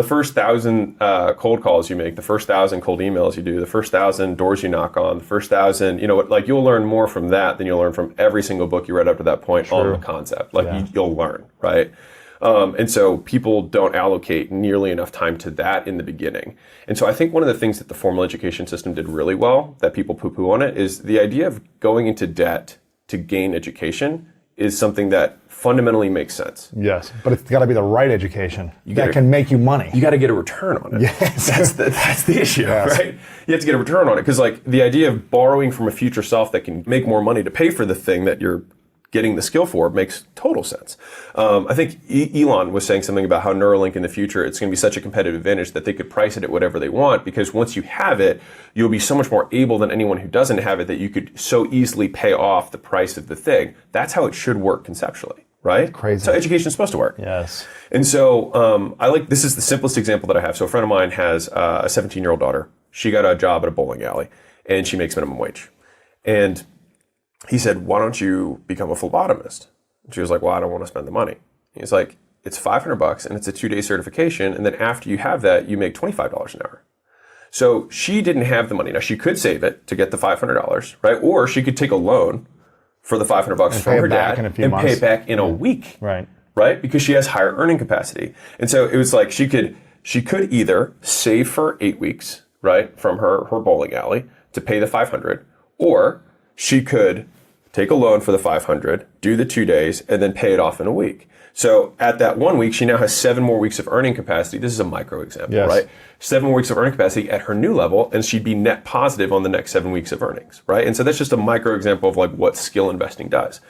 The first 1,000 cold calls you make, the first 1,000 cold emails you do, the first 1,000 doors you knock on, the first 1,000, like you'll learn more from that than you'll learn from every single book you read up to that point on the concept. You'll learn, right? And so people don't allocate nearly enough time to that in the beginning. And so I think one of the things that the formal education system did really well, that people poo-poo on it, is the idea of going into debt to gain education is something that fundamentally makes sense. Yes, but it's got to be the right education that can make you money. You got to get a return on it. Yes. That's the issue, right? You have to get a return on it because the idea of borrowing from a future self that can make more money to pay for the thing that you're getting the skill for makes total sense. I think Elon was saying something about how Neuralink in the future, it's going to be such a competitive advantage that they could price it at whatever they want, because once you have it, you'll be so much more able than anyone who doesn't have it that you could so easily pay off the price of the thing. That's how it should work conceptually, right? Crazy. So education is supposed to work. Yes. And so this is the simplest example that I have. So a friend of mine has a 17-year-old daughter. She got a job at a bowling alley and she makes minimum wage. And he said, why don't you become a phlebotomist? And she was like, well, I don't want to spend the money. He's like, it's $500 and it's a 2-day certification. And then after you have that, you make $25 an hour. So she didn't have the money. Now she could save it to get the $500, right? Or she could take a loan for the $500 from her dad and pay it back in a week. Right. Right? Because she has higher earning capacity. And so it was like she could either save for 8 weeks, right, from her bowling alley to pay the $500, or she could take a loan for the $500, do the 2 days, and then pay it off in a week. So at that 1 week, she now has 7 more weeks of earning capacity. This is a micro example, right? 7 more weeks of earning capacity at her new level, and she'd be net positive on the next 7 weeks of earnings, right? And so that's just a micro example of what skill investing does.